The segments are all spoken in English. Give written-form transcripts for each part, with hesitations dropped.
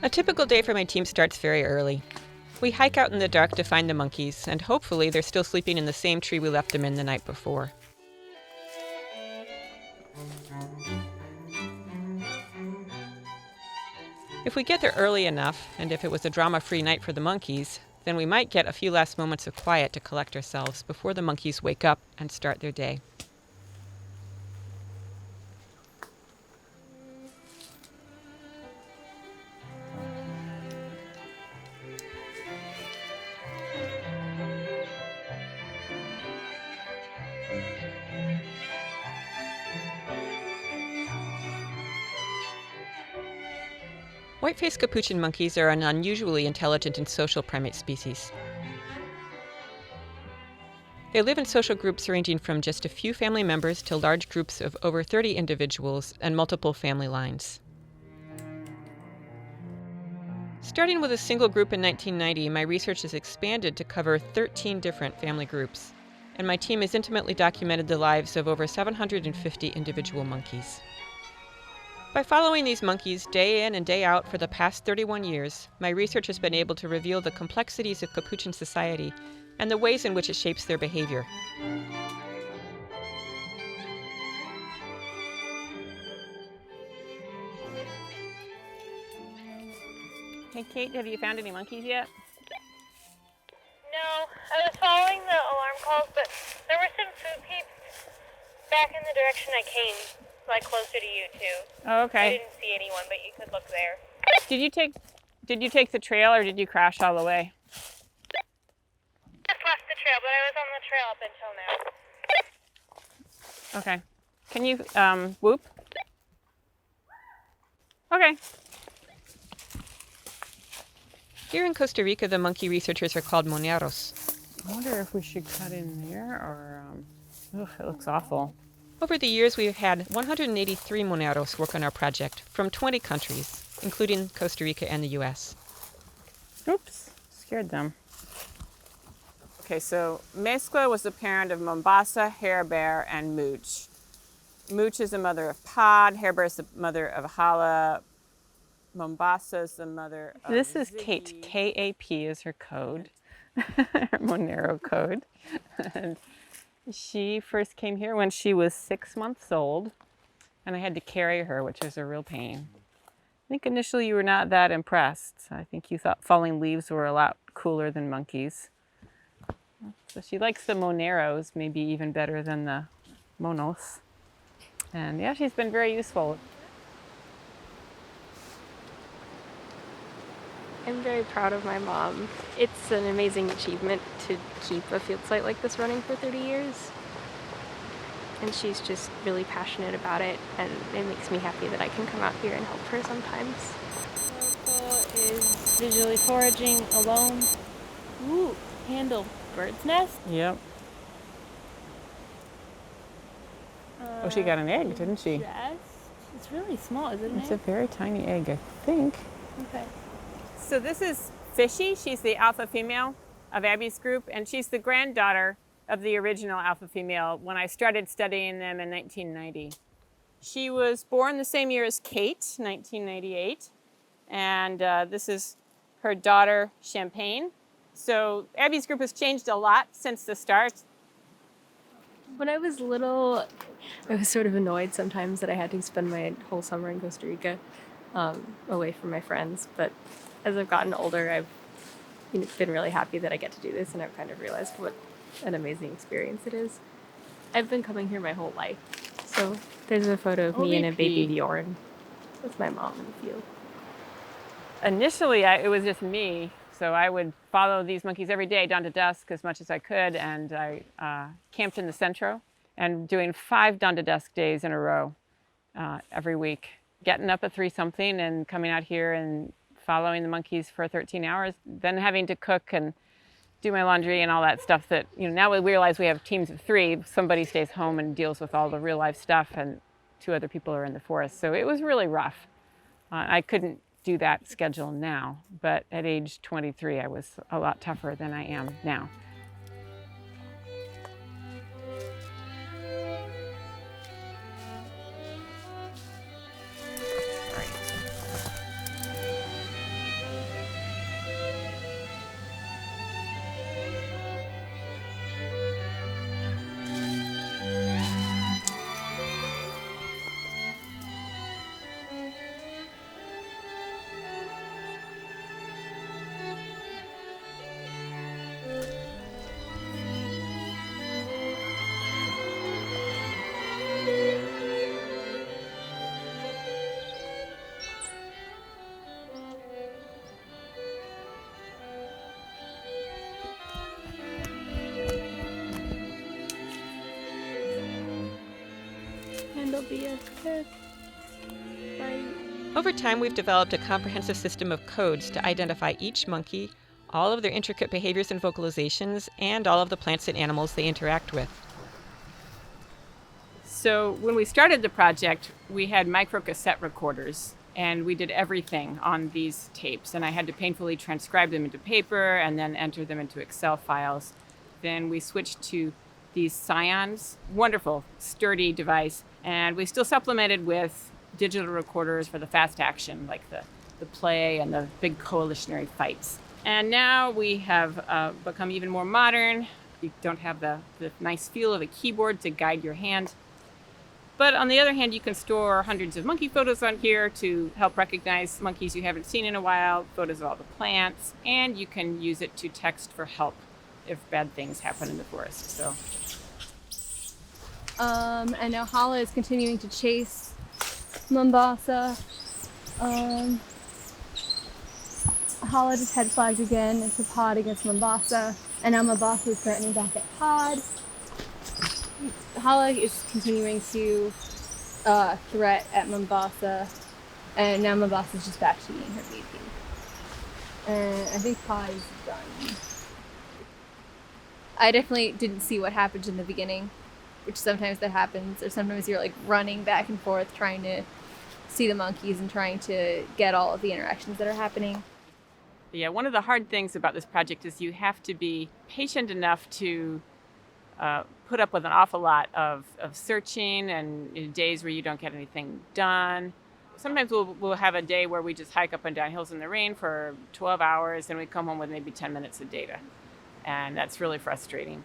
A typical day for my team starts very early. We hike out in the dark to find the monkeys, and hopefully they're still sleeping in the same tree we left them in the night before. If we get there early enough, and if it was a drama-free night for the monkeys, then we might get a few last moments of quiet to collect ourselves before the monkeys wake up and start their day. White-faced Capuchin monkeys are an unusually intelligent and social primate species. They live in social groups ranging from just a few family members to large groups of over 30 individuals and multiple family lines. Starting with a single group in 1990, my research has expanded to cover 13 different family groups, and my team has intimately documented the lives of over 750 individual monkeys. By following these monkeys day in and day out for the past 31 years, my research has been able to reveal the complexities of Capuchin society and the ways in which it shapes their behavior. Hey Kate, have you found any monkeys yet? No, I was following the alarm calls, but there were some food peeps back in the direction I came. Like closer to you too. Oh, okay. I didn't see anyone, but you could look there. Did you take the trail or did you crash all the way? Just left the trail, but I was on the trail up until now. Okay. Can you whoop? Okay. Here in Costa Rica, the monkey researchers are called moneros. I wonder if we should cut in there or, it looks awful. Over the years, we've had 183 moneros work on our project from 20 countries, including Costa Rica and the U.S. Oops, scared them. Okay, so Mezcla was the parent of Mombasa, hair bear, and mooch. Mooch is the mother of Pod, hair bear is the mother of Hala, Mombasa is the mother of This is Ziggy. Kate. K-A-P is her code, her Monero code. And she first came here when she was 6 months old, and I had to carry her, which was a real pain. I think initially you were not that impressed. I think you thought falling leaves were a lot cooler than monkeys. So she likes the moneros, maybe even better than the monos. And yeah, she's been very useful. I'm very proud of my mom. It's an amazing achievement to keep a field site like this running for 30 years. And she's just really passionate about it, and it makes me happy that I can come out here and help her sometimes. Purple is visually foraging alone. Ooh, handle bird's nest. Yep. Oh, she got an egg, didn't she? Yes. It's really small, isn't It's a it? very tiny egg, I think. Okay. So this is Fishy. She's the alpha female of Abby's group, and she's the granddaughter of the original alpha female when I started studying them in 1990. She was born the same year as Kate, 1998, and this is her daughter, Champagne. So Abby's group has changed a lot since the start. When I was little, I was sort of annoyed sometimes that I had to spend my whole summer in Costa Rica away from my friends. But as I've gotten older, I've been really happy that I get to do this, and I've kind of realized what an amazing experience it is. I've been coming here my whole life. So there's a photo of me and a baby Bjorn with my mom in the field. Initially, it was just me. So I would follow these monkeys every day dawn to dusk as much as I could, and I camped in the centro and doing 5 dawn to dusk days in a row every week, getting up at 3-something and coming out here and following the monkeys for 13 hours, then having to cook and do my laundry and all that stuff that, now we realize we have teams of 3. Somebody stays home and deals with all the real life stuff, and 2 other people are in the forest. So it was really rough. I couldn't do that schedule now, but at age 23, I was a lot tougher than I am now. be a pet. Right. Over time, we've developed a comprehensive system of codes to identify each monkey, all of their intricate behaviors and vocalizations, and all of the plants and animals they interact with. So when we started the project, we had microcassette recorders, and we did everything on these tapes. And I had to painfully transcribe them into paper and then enter them into Excel files. Then we switched to these Scions, wonderful, sturdy device. And we still supplemented with digital recorders for the fast action, like the play and the big coalitionary fights. And now we have become even more modern. You don't have the nice feel of a keyboard to guide your hand. But on the other hand, you can store hundreds of monkey photos on here to help recognize monkeys you haven't seen in a while, photos of all the plants, and you can use it to text for help if bad things happen in the forest. So. And now Hala is continuing to chase Mombasa. Hala just head flagged again into pod against Mombasa, and now Mombasa is threatening back at pod. Hala is continuing to threat at Mombasa, and now Mombasa is just back to eating her baby. And I think pod is done. I definitely didn't see what happened in the beginning, which sometimes that happens, or sometimes you're like running back and forth trying to see the monkeys and trying to get all of the interactions that are happening. Yeah, one of the hard things about this project is you have to be patient enough to put up with an awful lot of searching and days where you don't get anything done. Sometimes we'll have a day where we just hike up and down hills in the rain for 12 hours and we come home with maybe 10 minutes of data. And that's really frustrating.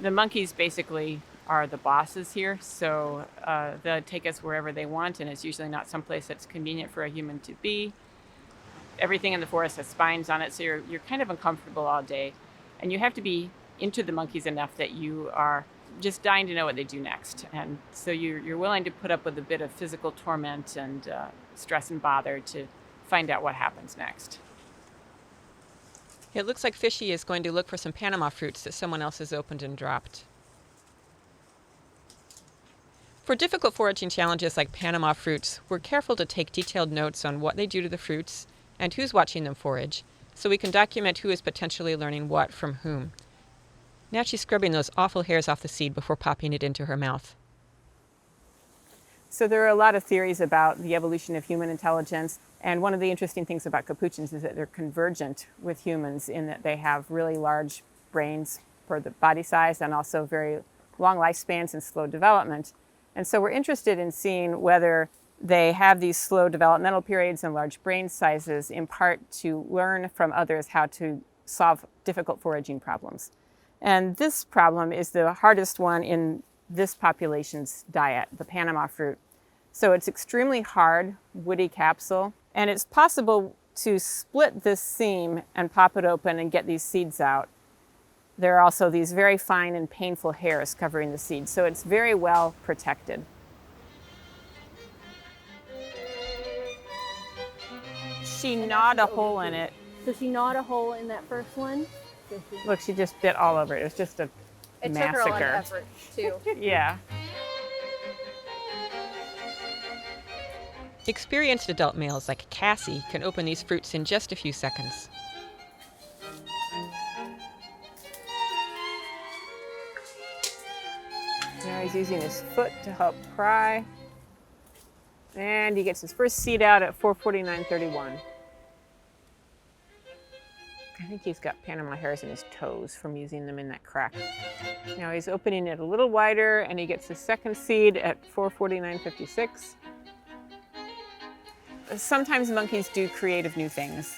The monkeys basically are the bosses here, so they'll take us wherever they want, and it's usually not someplace that's convenient for a human to be. Everything in the forest has spines on it, so you're kind of uncomfortable all day. And you have to be into the monkeys enough that you are just dying to know what they do next. And so you're willing to put up with a bit of physical torment and stress and bother to find out what happens next. It looks like Fishy is going to look for some Panama fruits that someone else has opened and dropped. For difficult foraging challenges like Panama fruits, we're careful to take detailed notes on what they do to the fruits and who's watching them forage, so we can document who is potentially learning what from whom. Now she's scrubbing those awful hairs off the seed before popping it into her mouth. So there are a lot of theories about the evolution of human intelligence, and one of the interesting things about capuchins is that they're convergent with humans in that they have really large brains for the body size and also very long lifespans and slow development. And so we're interested in seeing whether they have these slow developmental periods and large brain sizes in part to learn from others how to solve difficult foraging problems. And this problem is the hardest one in this population's diet, the Panama fruit. So it's extremely hard, woody capsule, and it's possible to split this seam and pop it open and get these seeds out. There are also these very fine and painful hairs covering the seeds, so it's very well protected. She gnawed a hole in it. So she gnawed a hole in that first one. Look, she just bit all over it. It was just a massacre. Took her a lot of effort, too. Yeah. Experienced adult males like Cassie can open these fruits in just a few seconds. Now he's using his foot to help pry. And he gets his first seed out at 4:49:31. I think he's got Panama hairs in his toes from using them in that crack. Now he's opening it a little wider and he gets his second seed at 4:49:56. Sometimes monkeys do creative new things,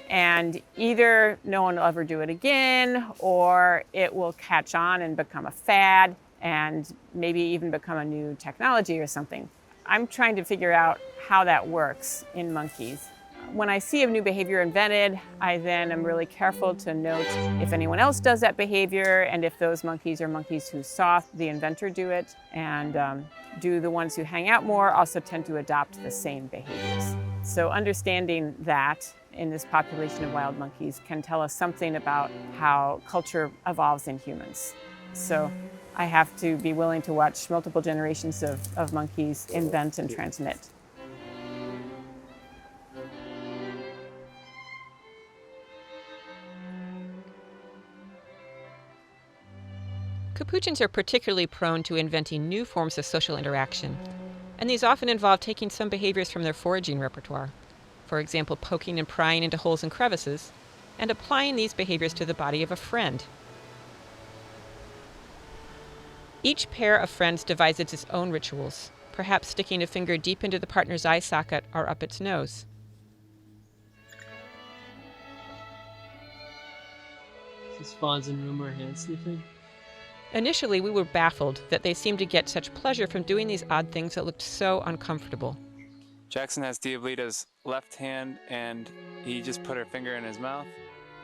and either no one will ever do it again, or it will catch on and become a fad and maybe even become a new technology or something. I'm trying to figure out how that works in monkeys. When I see a new behavior invented, I then am really careful to note if anyone else does that behavior and if those monkeys are monkeys who saw the inventor do it, and do the ones who hang out more also tend to adopt the same behaviors. So understanding that in this population of wild monkeys can tell us something about how culture evolves in humans. So I have to be willing to watch multiple generations of monkeys invent and transmit. Capuchins are particularly prone to inventing new forms of social interaction, and these often involve taking some behaviors from their foraging repertoire, for example, poking and prying into holes and crevices, and applying these behaviors to the body of a friend. Each pair of friends devises its own rituals, perhaps sticking a finger deep into the partner's eye socket or up its nose. This spawns in room or hand sniffing. Initially, we were baffled that they seemed to get such pleasure from doing these odd things that looked so uncomfortable. Jackson has Diablita's left hand, and he just put her finger in his mouth.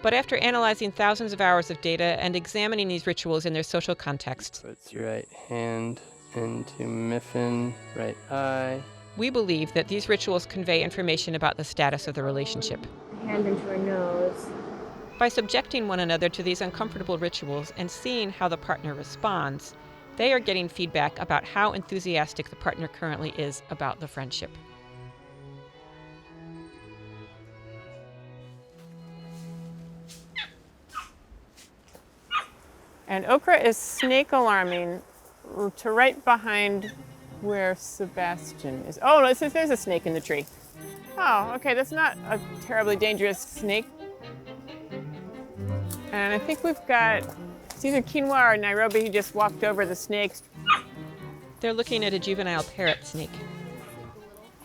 But after analyzing thousands of hours of data and examining these rituals in their social context, Puts your right hand into Miffin, right eye. we believe that these rituals convey information about the status of the relationship. Hand into her nose. By subjecting one another to these uncomfortable rituals and seeing how the partner responds, they are getting feedback about how enthusiastic the partner currently is about the friendship. And Okra is snake alarming to right behind where Sebastian is. Oh, no, there's a snake in the tree. Oh, okay, that's not a terribly dangerous snake. And I think we've got, it's either Quinoa or Nairobi who just walked over the snakes. They're looking at a juvenile parrot snake.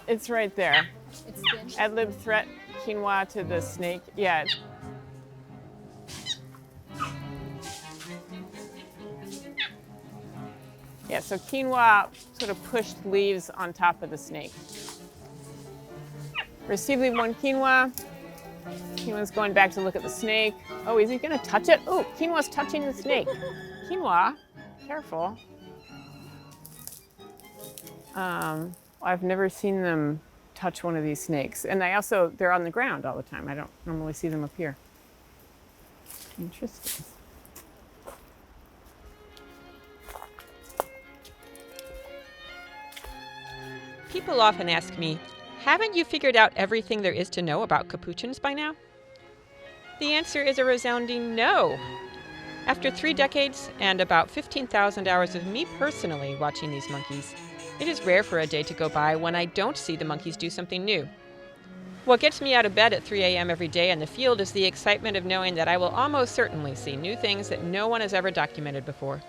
It's right there. It's thin. Ad lib threat Quinoa to the snake. Yeah. Yeah, so Quinoa sort of pushed leaves on top of the snake. Receiving one Quinoa. Quinoa's going back to look at the snake. Oh, is he gonna touch it? Oh, Quinoa's touching the snake. Quinoa, careful. I've never seen them touch one of these snakes. And they're on the ground all the time. I don't normally see them up here. Interesting. People often ask me, haven't you figured out everything there is to know about capuchins by now? The answer is a resounding no. After 3 decades and about 15,000 hours of me personally watching these monkeys, it is rare for a day to go by when I don't see the monkeys do something new. What gets me out of bed at 3 a.m. every day in the field is the excitement of knowing that I will almost certainly see new things that no one has ever documented before.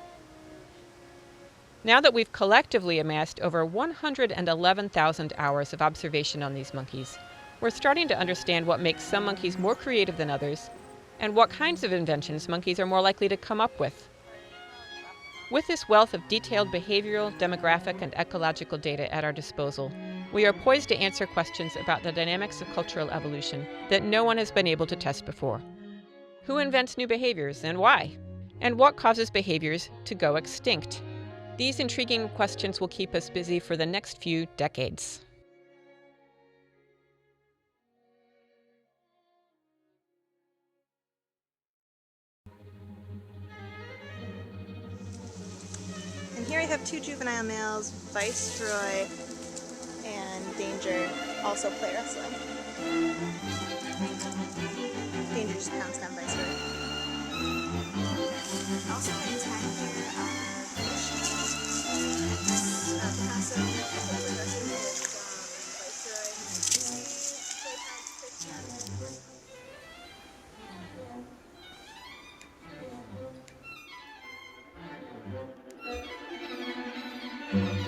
Now that we've collectively amassed over 111,000 hours of observation on these monkeys, we're starting to understand what makes some monkeys more creative than others, and what kinds of inventions monkeys are more likely to come up with. With this wealth of detailed behavioral, demographic, and ecological data at our disposal, we are poised to answer questions about the dynamics of cultural evolution that no one has been able to test before. Who invents new behaviors and why? And what causes behaviors to go extinct? These intriguing questions will keep us busy for the next few decades. And here I have 2 juvenile males, Viceroy and Danger, also play wrestling. Danger just pounced on Viceroy. Also in 10 here are Picasso, play wrestling with Viceroy. Play